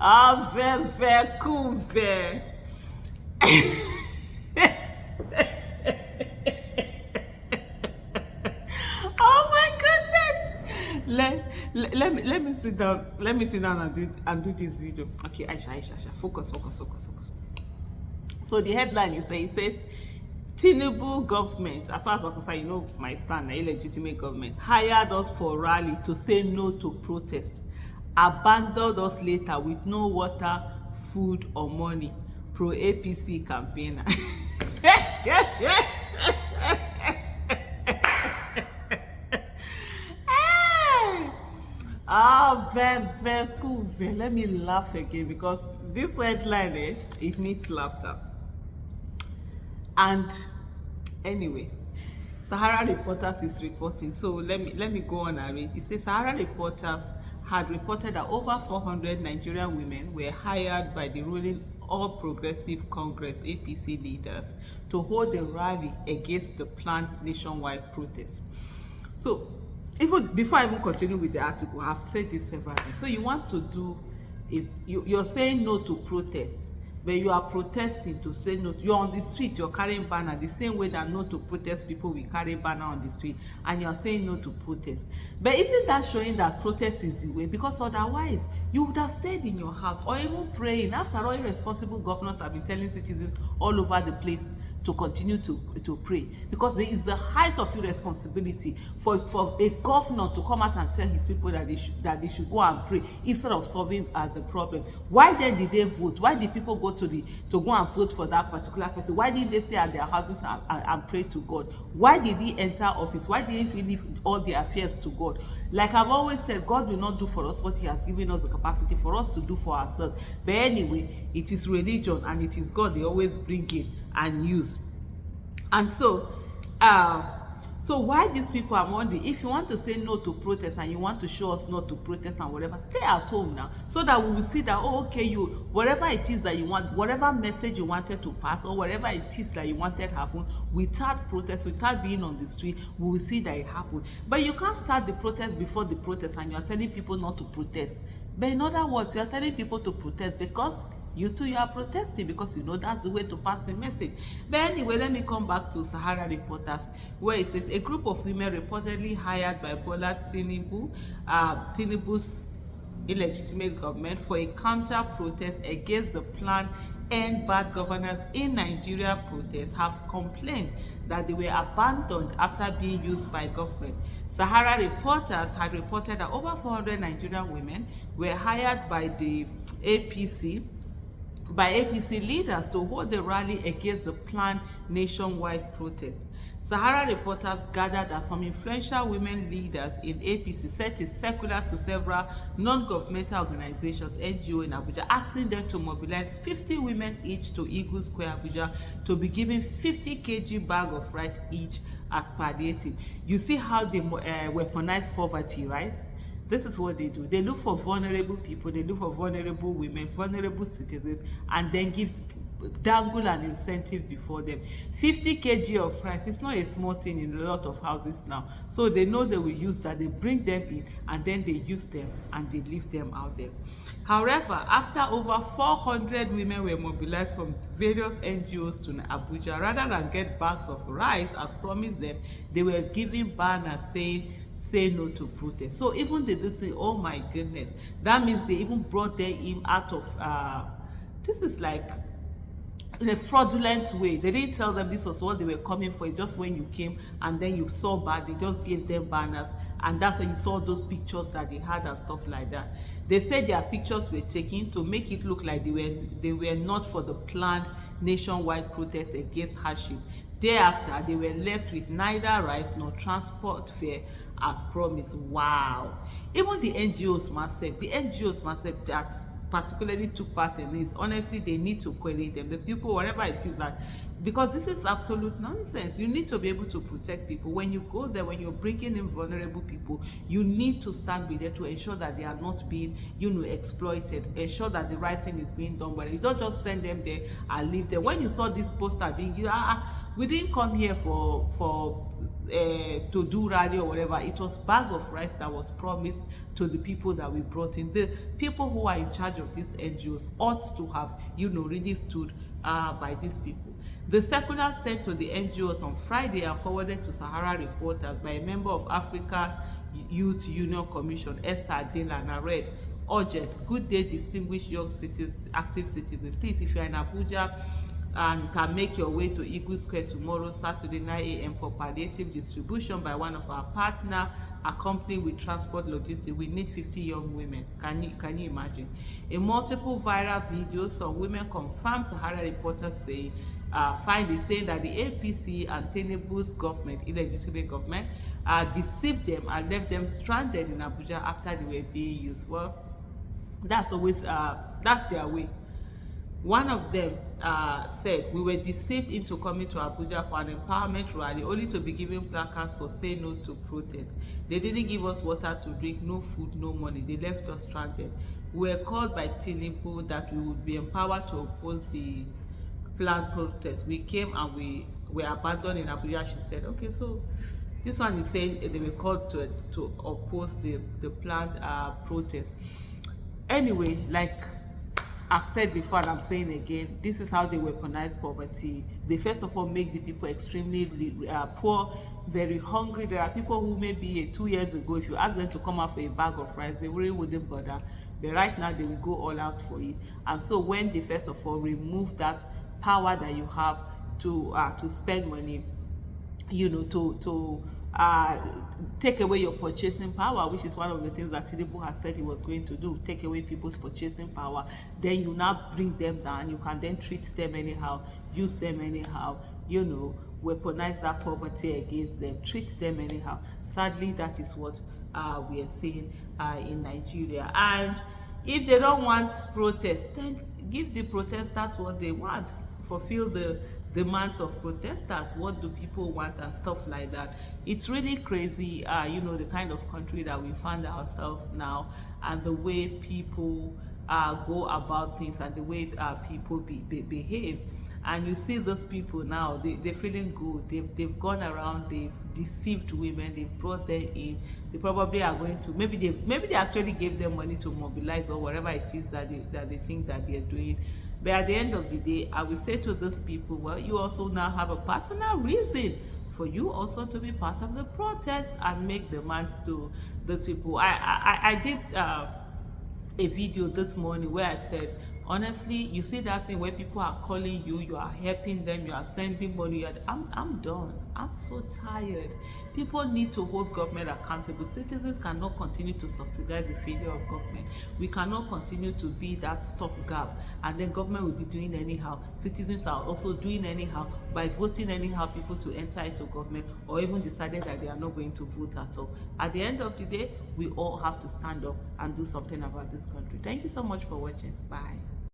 Ave kuve. Oh my goodness. Let me sit down. Let me sit down and do this video. Okay, Aisha. Focus. So the headline it says Tinubu government, as far as I'm concerned, you know my stand, illegitimate government, hired us for rally to say no to protest, abandoned us later with no water, food or money. Pro APC campaigner. Very cool. Let me laugh again because this headline, it needs laughter. And anyway, Sahara Reporters is reporting. So let me go on and read. It says Sahara Reporters had reported that over 400 Nigerian women were hired by the ruling All Progressive Congress APC leaders to hold a rally against the planned nationwide protest. So even before I even continue with the article, I've said this several times. So you want to do, you're saying no to protest, but you are protesting to say no. You're on the street, you're carrying banner the same way that no to protest people will carry banner on the street, and you're saying no to protest. But isn't that showing that protest is the way? Because otherwise you would have stayed in your house or even praying. After all, irresponsible governors have been telling citizens all over the place to continue to pray, because there is the height of irresponsibility for a governor to come out and tell his people that they should go and pray instead of solving the problem. Why then did they vote? Why did people go to go and vote for that particular person? Why didn't they stay at their houses and pray to God? Why did he enter office? Why didn't he leave all the affairs to God? Like I've always said, God will not do for us what he has given us the capacity for us to do for ourselves. But anyway, it is religion and it is God they always bring in and use. And so why these people are wondering, if you want to say no to protest and you want to show us not to protest and whatever, stay at home now, so that we will see that, oh, okay, you, whatever it is that you want, whatever message you wanted to pass, or whatever it is that you wanted happen, without protest, without being on the street, we will see that it happened. But you can't start the protest before the protest and you are telling people not to protest. But in other words, you are telling people to protest because you too, you are protesting, because you know that's the way to pass the message. But anyway, let me come back to Sahara Reporters, where it says a group of women reportedly hired by Tinubu's illegitimate government for a counter protest against the planned End Bad Governance in Nigeria protest have complained that they were abandoned after being used by government. Sahara Reporters had reported that over 400 Nigerian women were hired by the APC leaders to hold a rally against the planned nationwide protest. Sahara Reporters gathered that some influential women leaders in APC sent a circular to several non-governmental organizations, NGO in Abuja, asking them to mobilize 50 women each to Eagle Square, Abuja, to be given 50 kg bag of rice each as palliative. You see how they weaponize poverty, right? This is what they do. They look for vulnerable people, they look for vulnerable women, vulnerable citizens, and then dangle an incentive before them. 50 kg of rice, it's not a small thing in a lot of houses now. So they know they will use that. They bring them in and then they use them and they leave them out there. However, after over 400 women were mobilized from various NGOs to Abuja, rather than get bags of rice as promised them, they were given banners saying, say no to protest. So even they say, oh my goodness, that means they even brought them in out of this is like in a fraudulent way. They didn't tell them this was what they were coming for. It just when you came and then you saw bad, they just gave them banners, and that's when you saw those pictures that they had and stuff like that. They said their pictures were taken to make it look like they were not for the planned nationwide protest against hardship. Thereafter, they were left with neither rice nor transport fare as promised. Wow. Even the NGOs myself that particularly took part in this, honestly, they need to query them. The people, whatever it is, that because this is absolute nonsense. You need to be able to protect people. When you go there, when you're bringing in vulnerable people, you need to stand with them to ensure that they are not being, exploited. Ensure that the right thing is being done. But you don't just send them there and leave them. When you saw this poster being, we didn't come here for to do rally or whatever. It was bag of rice that was promised to the people that we brought in. The people who are in charge of these NGOs ought to have, really stood by these people. The circular sent to the NGOs on Friday and forwarded to Sahara reporters by a member of African Youth Union Commission, Esther Adela, and read, urgent, good day, distinguished young active citizens. Please, if you are in Abuja and can make your way to Eagle Square tomorrow, Saturday, 9 a.m. for palliative distribution by one of our partners, accompanied with transport logistics. We need 50 young women. Can you imagine? In multiple viral videos, some women confirm Sahara reporters saying, finally saying that the APC and Tinubu's government, illegitimate government, deceived them and left them stranded in Abuja after they were being used. Well, that's always that's their way. One of them said, we were deceived into coming to Abuja for an empowerment rally only to be given placards for saying no to protest. They didn't give us water to drink, no food, no money. They left us stranded. We were called by Tinubu that we would be empowered to oppose the planned protest. We came and we were abandoned in Abuja, she said. Okay, so this one is saying they were called to oppose the planned protest. Anyway, like I've said before and I'm saying again, this is how they weaponize poverty. They first of all make the people extremely poor, very hungry. There are people who maybe 2 years ago, if you ask them to come out for a bag of rice, they really wouldn't bother. But right now, they will go all out for it. And so when they first of all remove that power that you have to spend money, to take away your purchasing power, which is one of the things that Tinubu has said he was going to do, take away people's purchasing power, then you now bring them down. You can then treat them anyhow, use them anyhow, weaponize that poverty against them, treat them anyhow. Sadly, that is what we are seeing in Nigeria. And if they don't want protest, then give the protesters what they want, fulfill the demands of protesters. What do people want and stuff like that. It's really crazy, the kind of country that we find ourselves now, and the way people go about things, and the way people behave. And you see those people now, they're feeling good. They've gone around, they've deceived women, they've brought them in. They probably are going to, maybe they actually gave them money to mobilize or whatever it is that they think that they're doing. But at the end of the day, I will say to those people, well, you also now have a personal reason for you also to be part of the protest and make demands to those people. I did a video this morning where I said, honestly, you see that thing where people are calling you, you are helping them, you are sending money. I'm done. I'm so tired. People need to hold government accountable. Citizens cannot continue to subsidize the failure of government. We cannot continue to be that stopgap, and then government will be doing anyhow. Citizens are also doing anyhow by voting anyhow people to enter into government, or even decided that they are not going to vote at all. At the end of the day, we all have to stand up and do something about this country. Thank you so much for watching. Bye.